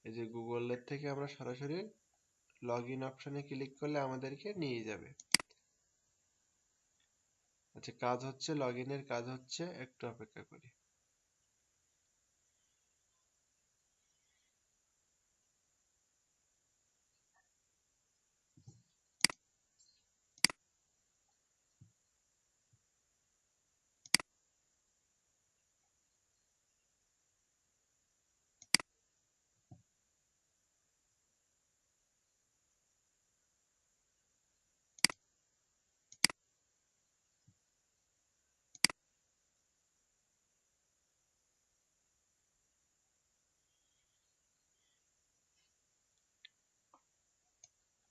এই যে গুগলের থেকে আমরা সরাসরি লগ ইন অপশনে ক্লিক করলে আমাদেরকে নিয়ে যাবে। আচ্ছা, কাজ হচ্ছে, লগ ইনের কাজ হচ্ছে, একটু অপেক্ষা করি।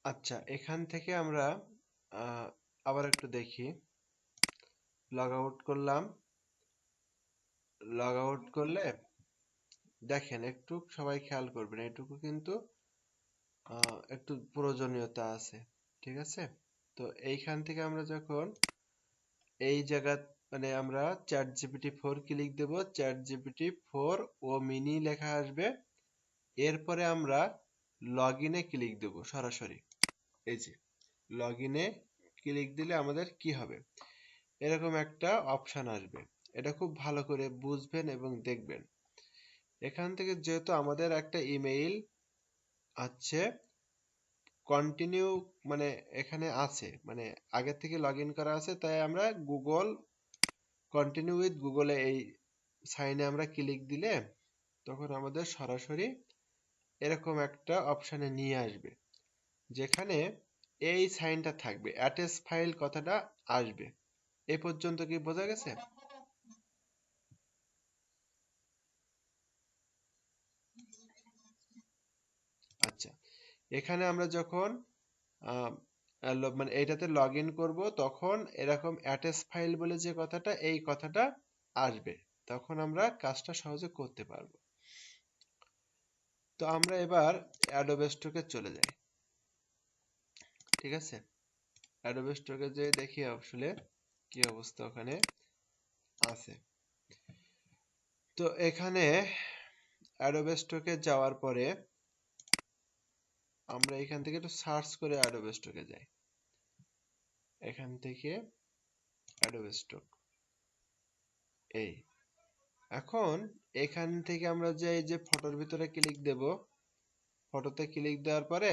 আচ্ছা, এখান থেকে আমরা আবার একটু দেখি। লগ আউট করলাম। লগ আউট করলে দেখেন, একটু সবাই খেয়াল করবেন, এটুকু কিন্তু একটু প্রয়োজনীয়তা আছে। ঠিক আছে? তো এইখান থেকে আমরা যখন এই জায়গা, মানে আমরা চ্যাট জিপিটি 4 ক্লিক দেব, চ্যাট জিপিটি 4 ও মিনি লেখা আসবে। এরপরে আমরা লগ ইনে ক্লিক দেব সরাসরি। এই যে লগ ইনে ক্লিক দিলে আমাদের কি হবে, এরকম একটা অপশন আসবে। এটা খুব ভালো করে বুঝবেন এবং দেখবেন। এখান থেকে যেহেতু আমাদের একটা ইমেইল আছে কন্টিনিউ, মানে এখানে আছে, মানে আগে থেকে লগ ইন করা আছে, তাই আমরা গুগল কন্টিনিউ উইথ গুগলে এই সাইনে আমরা ক্লিক দিলে তখন আমাদের সরাসরি এরকম একটা অপশানে নিয়ে আসবে, যেখানে এই সাইনটা থাকবে, অ্যাটাচ ফাইল কথাটা আসবে। এ পর্যন্ত কি বোঝা গেছে? আচ্ছা, এখানে আমরা যখন আহ, মানে এইটাতে লগ ইন করবো তখন এরকম অ্যাটাচ ফাইল বলে যে কথাটা, এই কথাটা আসবে। তখন আমরা কাজটা সহজে করতে পারবো। তো আমরা এবার অ্যাডোবে স্টকে চলে যাই। ঠিক আছে? অ্যাডোবে স্টকে যেয়ে দেখি আসলে কি অবস্থা ওখানে আছে। তো এখানে অ্যাডোবে স্টকে যাওয়ার পরে আমরা এখান থেকে একটু সার্চ করে অ্যাডোবে স্টকে যাই। এখান থেকে অ্যাডোবে স্টক, এই এখন এখান থেকে আমরা যে এই যে ফটোর ভিতরে ক্লিক দেব, ফটোতে ক্লিক দেওয়ার পরে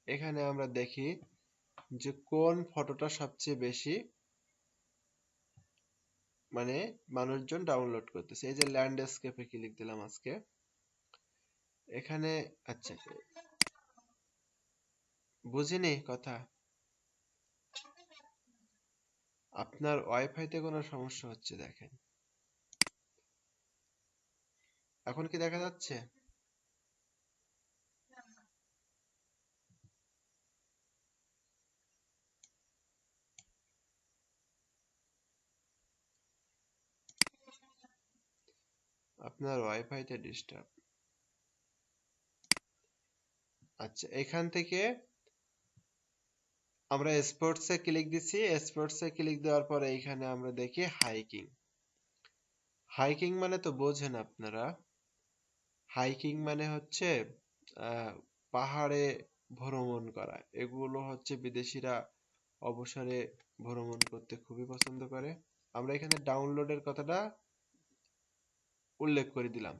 এখানে আমরা দেখি যে কোন ফটোটা সবচেয়ে বেশি মানে মানুষজন ডাউনলোড করতেছে। এই যে ল্যান্ডস্কেপে ক্লিক দিলাম আজকে এখানে। আচ্ছা, বুঝিনি কথা। আপনার ওয়াইফাইতে কোনো সমস্যা হচ্ছে দেখেন। এখন কি দেখা যাচ্ছে? আপনার ওয়াইফাইতে ডিস্টার্ব। আচ্ছা, এখান থেকে আমরা স্পোর্টসে ক্লিক দিচ্ছি। স্পোর্টসে ক্লিক দেওয়ার পরে এখানে আমরা দেখি হাইকিং। হাইকিং মানে তো বোঝেন আপনারা। হাইকিং মানে হচ্ছে আহ, পাহাড়ে ভ্রমণ করা। এগুলো হচ্ছে বিদেশিরা অবসরে ভ্রমণ করতে খুবই পছন্দ করে। আমরা এখানে ডাউনলোডের কথাটা উল্লেখ করে দিলাম।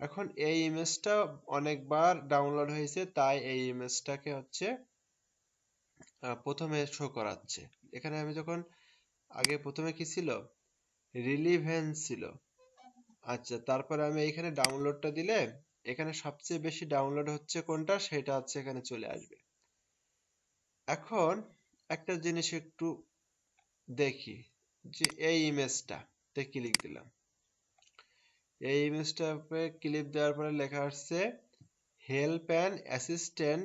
এখন এই ইমেজটা অনেকবার ডাউনলোড হয়েছে, তাই এই ইমেজটাকে হচ্ছে প্রথমে শো করাচ্ছে। এখানে আমি যখন আগে প্রথমে কি ছিল, রিলিভেন্স ছিল। আচ্ছা, তারপরে আমি এখানে ডাউনলোডটা দিলে এখানে সবচেয়ে বেশি ডাউনলোড হচ্ছে কোনটা সেটা হচ্ছে এখানে চলে আসবে। এখন একটা জিনিস একটু দেখি, যে এই ইমেজটা তে ক্লিক দিলাম। এই ইমেজটাতে ক্লিক দেওয়ার পরে লেখা আসছে help and assistant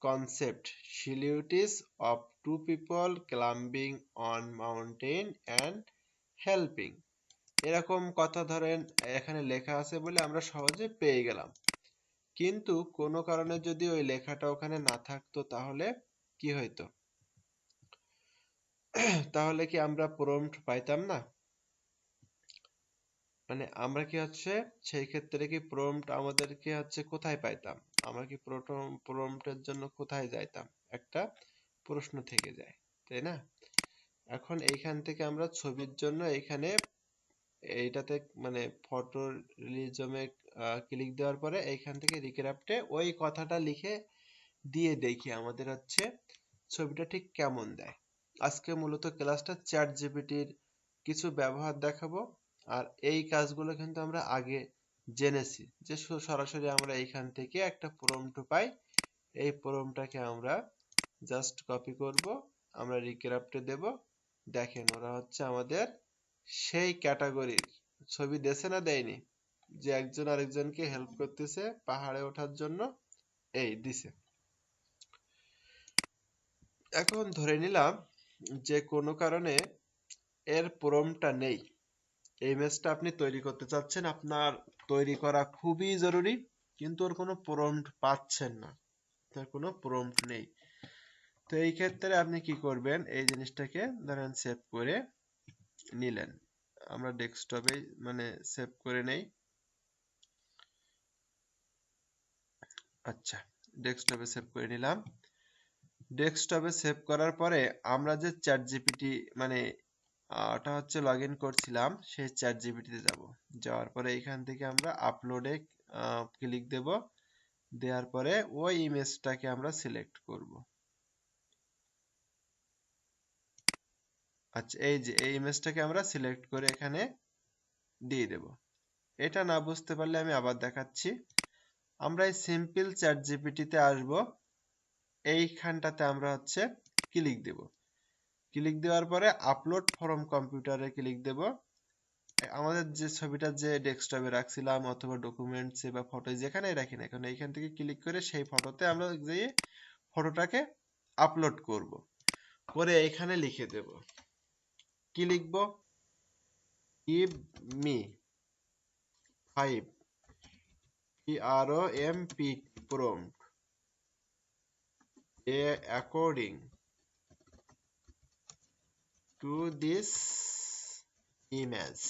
concept silhouettes of two people climbing on mountain and helping. এরকম কথা ধরেন এখানে লেখা আছে বলে আমরা সহজে পেয়ে গেলাম। কিন্তু কোনো কারণে যদি ওই লেখাটা ওখানে না থাকতো তাহলে কি হইতো? তাহলে কি আমরা প্রম্পট পাইতাম না? মানে আমরা কি হচ্ছে সেই ক্ষেত্রে কি প্রম্পট আমাদেরকে হচ্ছে কোথায় পাইতাম, আমরা কি প্রম্পটের জন্য কোথায় যাইতাম, একটা প্রশ্ন থেকে যায়, তাই না? এখন এইখান থেকে আমরা ছবির জন্য এইখানে এইটাতে মানে ফটো রিলিজমে ক্লিক দেওয়ার পরে এইখান থেকে রিক্রাফটে ওই কথাটা লিখে দিয়ে দেখি আমাদের হচ্ছে ছবিটা ঠিক কেমন দেয়। আজকে মূলত ক্লাসটা চ্যাট জিপিটির কিছু ব্যবহার দেখাবো। আর এই কাজগুলো কিন্তু আমরা আগে জেনেছি যে সরাসরি আমরা এইখান থেকে একটা প্রম্পট পাই, এই প্রম্পটটাকে আমরা জাস্ট কপি করব, আমরা রিক্রাফটে দেব। দেখেন ওরা হচ্ছে আমাদের সেই ক্যাটাগরির ছবি দেছে না দেয়নি, যে একজন আরেকজনকে হেল্প করতেছে পাহাড়ে ওঠার জন্য, এই দিছে। এখন ধরে নিলাম যে কোনো কারণে এর প্রম্পটটা নেই, এই ইমেজটা আপনি তৈরি করতে চাচ্ছেন, আপনার তৈরি করা খুবই জরুরি, কিন্তু ওর কোনো প্রম্পট পাচ্ছেন না, তার কোনো প্রম্পট নেই। তো এই ক্ষেত্রে আপনি কি করবেন, এই জিনিসটাকে ধরেন সেভ করে নিলেন, আমরা ডেস্কটপে মানে সেভ করে নেই। আচ্ছা, ডেস্কটপে সেভ করে নিলাম। ডেস্কটপে সেভ করার পরে আমরা যে চ্যাট জিপিটি মানে ওটা হচ্ছে লগ ইন করছিলাম, সেই চ্যাট জিপিটিতে যাব। যাওয়ার পরে এখান থেকে আমরা আপলোডে ক্লিক দেব, দেওয়ার পরে ওই ইমেজটাকে আমরা সিলেক্ট করব। আচ্ছা, এই যে এই ইমেজটাকে আমরা সিলেক্ট করে এখানে দিয়ে দেব। এটা না বুঝতে পারলে আমি আবার দেখাচ্ছি। আমরা এই সিম্পল চ্যাট জিপিটিতে আসব, এইখানটাতে আমরা হচ্ছে ক্লিক দেব। ক্লিক দেওয়ার পরে আপলোড ফ্রম কম্পিউটারে ক্লিক দেব। আমাদের যে ছবিটা যে ডেস্কটপে রাখছিলাম অথবা ডকুমেন্টসে বা ফটো যেখানেই রাখি না কেন, এইখান থেকে ক্লিক করে সেই ফটোতে আমরা যেয়ে ফটোটাকে আপলোড করব, করে এখানে লিখে দেব। কি লিখব? Give me 5 PROMPT prompt according to this image।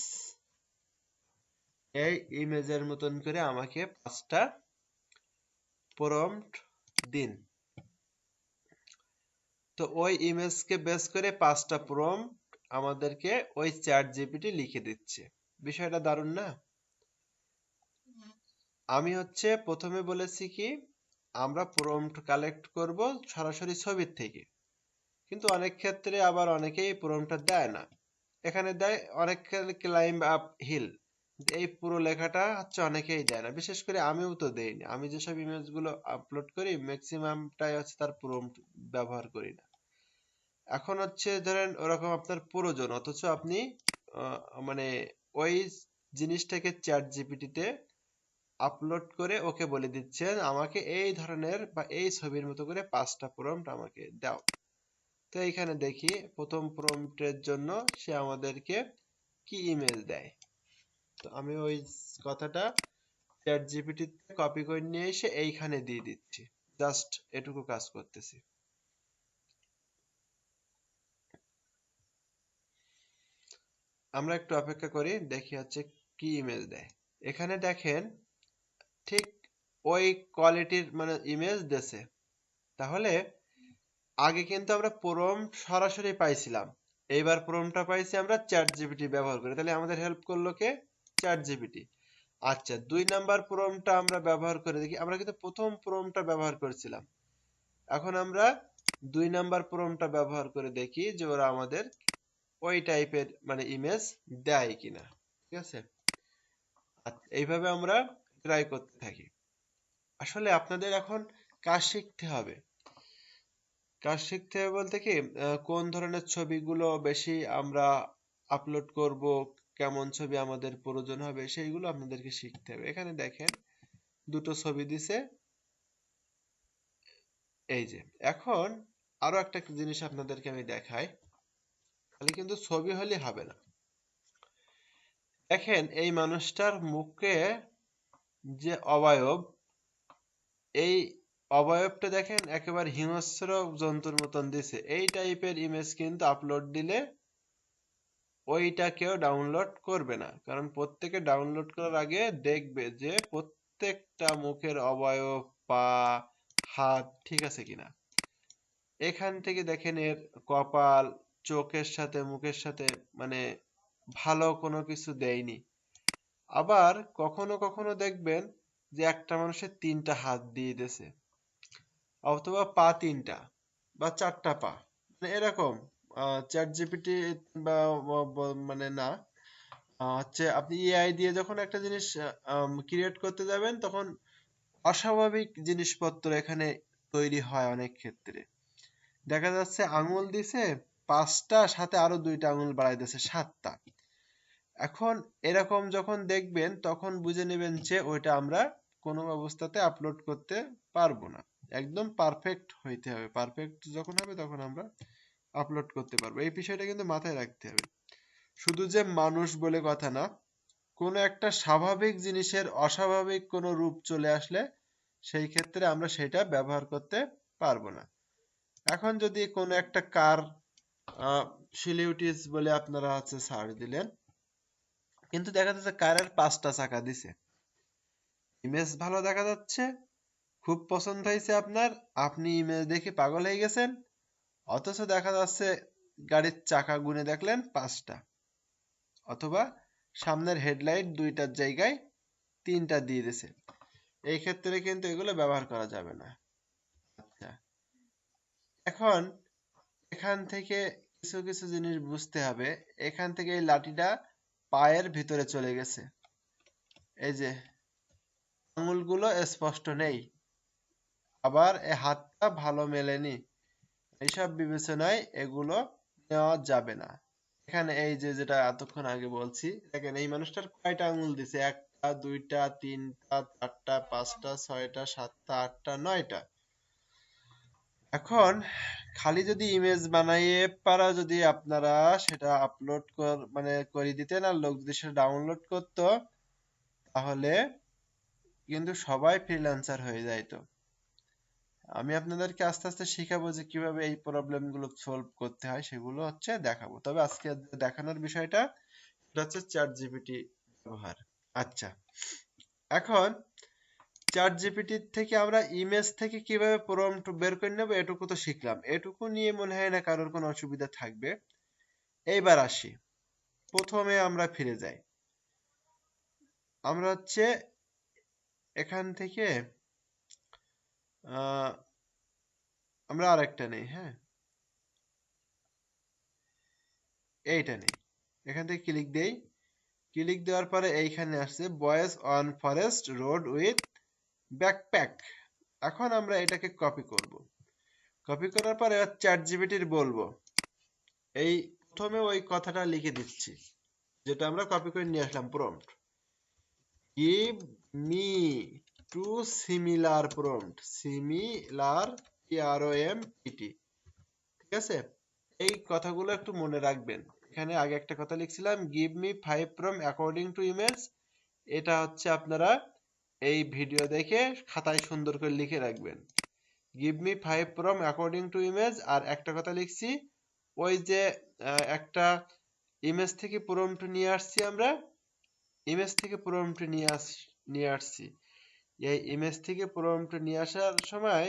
এই ইমেজের মতন করে আমাকে 5টা প্রম্পট দিন। তো ওই ইমেজকে বেস করে 5টা প্রম্পট আমাদেরকে ওই চ্যাট জিপিটি লিখে দিচ্ছে। বিষয়টা দারুণ না? আমি হচ্ছে প্রথমে বলেছি কি আমরা প্রম্পট কালেক্ট করব সরাসরি ছবির থেকে, কিন্তু অনেক ক্ষেত্রে আবার অনেকেই প্রম্পটটা দেয় না। এখানে দেয় অনেক ক্লাইম্ব আপ হিল, এই পুরো লেখাটা হচ্ছে অনেকেই দেয় না, বিশেষ করে আমিও তো দেইনি। আমি যেসব ইমেজগুলো আপলোড করি ম্যাক্সিমামটাই হচ্ছে তার প্রম্পট ব্যবহার করি না। এখন হচ্ছে ধরেন ওরকম আপনার প্রয়োজন, অথচ আপনি মানে ওই জিনিসটাকে চ্যাট জিপিটিতে আপলোড করে ওকে বলে দিচ্ছেন আমাকে এই ধরনের বা এই ছবির মতো করে 5টা প্রম্পট আমাকে দাও। তো এইখানে দেখি প্রথম প্রম্পটের জন্য সে আমাদেরকে কি ইমেজ দেয়। তো আমি ওই কথাটা চ্যাট জিপিটিতে কপি করে নিয়ে এসে এইখানে দিয়ে দিচ্ছি, জাস্ট এটুকু কাজ করতেছি। আমরা একটু অপেক্ষা করি, দেখি হচ্ছে কি ইমেজ দেয়। এখানে দেখেন ঠিক ওই কোয়ালিটির মানে ইমেজ দেছে। তাহলে আগে কিন্তু আমরা প্রম্পট সরাসরি পাইছিলাম, এইবার প্রম্পটটা পাইছি আমরা চ্যাট জিপিটি ব্যবহার করে। তাহলে আমাদের হেল্প করলো কে? Chat GPT. আচ্ছা, 2 নাম্বার প্রম্পটটা আমরা ব্যবহার করে দেখি। আমরা কিন্তু প্রথম প্রম্পটটা ব্যবহার করেছিলাম, এখন আমরা 2 নাম্বার প্রম্পটটা ব্যবহার করে দেখি যে ওরা আমাদের ওই টাইপের মানে ইমেজ দেয় কিনা। ঠিক আছে, আচ্ছা, এইভাবে আমরা ট্রাই করতে থাকি। আসলে আপনাদের এখন কাজ শিখতে হবে। কাজ শিখতে হবে বলতে কি কোন ধরনের ছবিগুলো বেশি আমরা আপলোড করব, কেমন ছবি আমাদের প্রয়োজন হবে সেইগুলো আপনাদেরকে শিখতে হবে। এখানে দেখেন 2টো ছবি দিছে, এই যে। এখন আরো একটা জিনিস আপনাদেরকে আমি দেখাই, খালি কিন্তু ছবি হলে হবে না। দেখেন এই মানুষটার মুখে যে অবয়ব, এই অবয়বটা দেখেন একেবারে হিংস্র জন্তুর মতন দিছে। এই টাইপের ইমেজ কিন্তু আপলোড দিলে ওইটা কেউ ডাউনলোড করবে না, কারণ প্রত্যেকে ডাউনলোড করার আগে দেখবে যে প্রত্যেকটা মুখের অবয়ব, পা, হাত ঠিক আছে কিনা। এখান থেকে দেখেন এর কপাল, চোখের সাথে মুখের সাথে মানে ভালো কোনো কিছু দেয়নি। আবার কখনো কখনো দেখবেন যে একটা মানুষের 3টা হাত দিয়ে দিয়েছে, অথবা পা 3টা বা 4টা পা, মানে এরকম। চ্যাট জিপিটি বা মানে না, হচ্ছে আপনি এআই দিয়ে যখন একটা জিনিস ক্রিয়েট করতে যাবেন, তখন অস্বাভাবিক জিনিসপত্র এখানে তৈরি হয়। অনেক ক্ষেত্রে দেখা যাচ্ছে আঙুল দিছে 5টা, সাথে আরো 2টা আঙুল বাড়াই দিয়েছে 7টা। এখন এরকম যখন দেখবেন তখন বুঝে নেবেন যে ওইটা আমরা কোনো অবস্থাতে আপলোড করতে পারবো না। একদম পারফেক্ট হইতে হবে, পারফেক্ট যখন হবে তখন আমরা আপলোড করতে পারবো। এই বিষয়টা কিন্তু মাথায় রাখতে হবে। শুধু যে মানুষ বলে কথা না, কোনো একটা স্বাভাবিক জিনিসের অস্বাভাবিক কোনো রূপ চলে আসলে সেই ক্ষেত্রে আমরা সেটা ব্যবহার করতে পারবো না। এখন যদি কোনো একটা কার সিলিউটিস বলে আপনারা হচ্ছে সার্চ দিলেন, কিন্তু দেখা যাচ্ছে কারের 5টা চাকা দিছে, ইমেজ ভালো দেখা যাচ্ছে, খুব পছন্দ হয়েছে আপনার, আপনি ইমেজ দেখে পাগল হয়ে গেছেন, অথচ দেখা যাচ্ছে গাড়ির চাকা গুনে দেখলেন 5টা, অথবা সামনের হেডলাইট 2টার জায়গায় 3টা দিয়ে দিছে। এই ক্ষেত্রে কিন্তু এগুলো ব্যবহার করা যাবে না। আচ্ছা, এখন এখান থেকে কিছু কিছু জিনিস বুঝতে হবে। এখান থেকে এই লাঠিটা পায়ের ভিতরে চলে গেছে, এই যে আঙুলগুলো স্পষ্ট নেই, আবার এই হাতটা ভালো মেলেনি, এইসব বিবেচনায় এগুলো নেওয়া যাবে না। এখানে এই যে যেটা এতক্ষণ আগে বলছি, দেখেন এই মানুষটার কয়টা আঙুল দিছে, 1টা 2টা 3টা 4টা 5টা 6টা 7টা 8টা 9টা। এখন খালি যদি ইমেজ বানাইয়ে পারা যদি আপনারা সেটা আপলোড মানে করে দিতেন, আর লোক যদি সেটা ডাউনলোড করতো, তাহলে কিন্তু সবাই ফ্রিল্যান্সার হয়ে যাইতো। আমি আপনাদেরকে আস্তে আস্তে শিখাবো যে কিভাবে এই প্রবলেম গুলো সলভ করতে হয়, সেগুলো হচ্ছে দেখাবো। তবে আজকে দেখানোর বিষয়টা এটা হচ্ছে চ্যাট জিপিটি ব্যবহার। আচ্ছা, এখন চ্যাট জিপিটি থেকে আমরা ইমেজ থেকে কিভাবে প্রম্পট বের করে নেবো এটুকু তো শিখলাম, এটুকু নিয়ে মনে হয় না কারোর কোনো অসুবিধা থাকবে। এইবার আসি, প্রথমে আমরা ফিরে যাই। আমরা হচ্ছে এখান থেকে আহ আমরা আরেকটা নেই, হ্যাঁ এইটা নেই, এখান থেকে ক্লিক দেই। ক্লিক দেওয়ার পরে এইখানে আসছে boys on forest road with backpack. এখন আমরা এটাকে কপি করব। কপি করার পরে চ্যাট জিপিটির বলবো, এই প্রথমে ওই কথাটা লিখে দিচ্ছি যেটা আমরা কপি করে নিয়ে আসলাম, prompt give me two similar prompt, similar PROMPT, ঠিক আছে। এই কথাগুলো একটু মনে রাখবেন। এখানে আগে একটা কথা লিখছিলাম give me 5 from according to image, এটা হচ্ছে আপনারা এই ভিডিও দেখে খাতায় সুন্দর করে লিখে রাখবেন। Give me 5 from according to image. আর একটা কথা লিখছি, ওই যে একটা ইমেজ থেকে প্রম্পট নিয়ে আসছি আমরা, ইমেজ থেকে প্রম্পট নিয়ে আসছি, এই ইমেজ থেকে প্রম্পট নিয়ে আসার সময়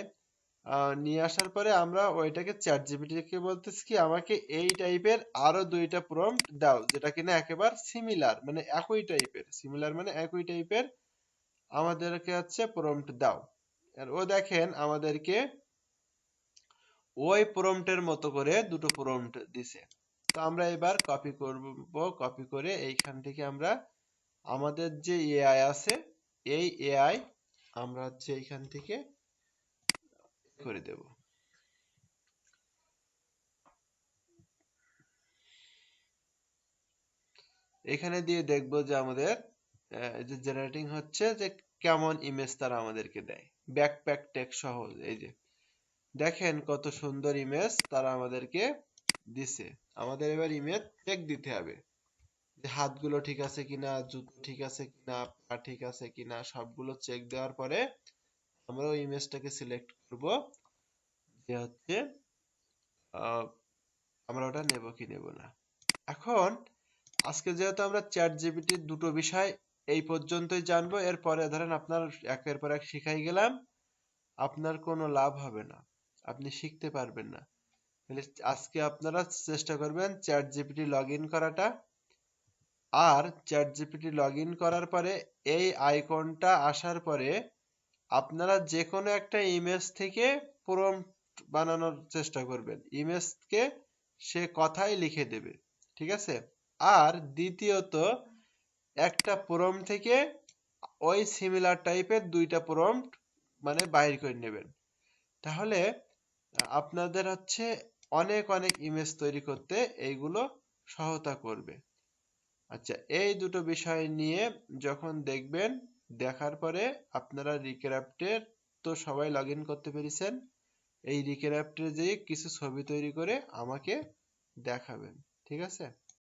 নিয়ে আসার পরে আমরা ওইটাকে চ্যাট জিপিটিকে বলতেছি কি আমাকে এই টাইপের আরো 2টা প্রম্পট দাও, যেটা কিনা একেবারে সিমিলার মানে একই টাইপের, সিমিলার মানে একই টাইপের আমাদেরকে হচ্ছে প্রম্পট দাও। আর ও দেখেন আমাদেরকে ওই প্রম্পটের মতো করে দুটো প্রম্পট দিছে। তো আমরা এবার কপি করব, কপি করে এইখান থেকে আমরা আমাদের যে এআই আছে এই এআই আমরা হচ্ছে এইখান থেকে করে দেব। এখানে দিয়ে দেখবো যে আমাদের যে জেনারেটিং হচ্ছে যে কেমন ইমেজ তারা আমাদেরকে দেয়, ব্যাকপ্যাক টেক্সট সহ। এই যে দেখেন কত সুন্দর ইমেজ তারা আমাদেরকে দিছে। আমাদের এবার ইমেজ চেক দিতে হবে যে হাতগুলো ঠিক আছে কিনা, জুতো ঠিক আছে কিনা, পা ঠিক আছে কিনা, সবগুলো চেক দেওয়ার পরে আমরা ওই ইমেজটাকে সিলেক্ট করব যে হচ্ছে আমরা ওটা নেব কি নেব না। এখন আজকে যেহেতু আমরা চ্যাট জিপিটির দুটো বিষয় এই পর্যন্তই জানবো, এরপরে ধরেন আপনার একের পর এক শিখাই গেলাম, আপনার কোনো লাভ হবে না, আপনি শিখতে পারবেন না। তাহলে আজকে আপনারা চেষ্টা করবেন চ্যাট জিপিটি লগ ইন করাটা। আর চ্যাট জিপিটি লগ ইন করার পরে এই আইকনটা আসার পরে আপনারা যে কোনো একটা ইমেজ থেকে প্রম্পট বানানোর চেষ্টা করবেন, ইমেজকে সে কথাই লিখে দেবে, ঠিক আছে? আর দ্বিতীয়ত একটা প্রম্পট থেকে ওই সিমিলার টাইপের দুইটা প্রম্পট মানে বাইর করে নেবেন। তাহলে আপনাদের হচ্ছে অনেক অনেক ইমেজ তৈরি করতে এইগুলো সহায়তা করবে। আচ্ছা, এই দুটো বিষয় নিয়ে যখন দেখবেন, দেখার পরে আপনারা রিক্রাফটের তো সবাই লগ ইন করতে পেরেছেন, এই রিক্রাফটে যেয়ে কিছু ছবি তৈরি করে আমাকে দেখাবেন, ঠিক আছে?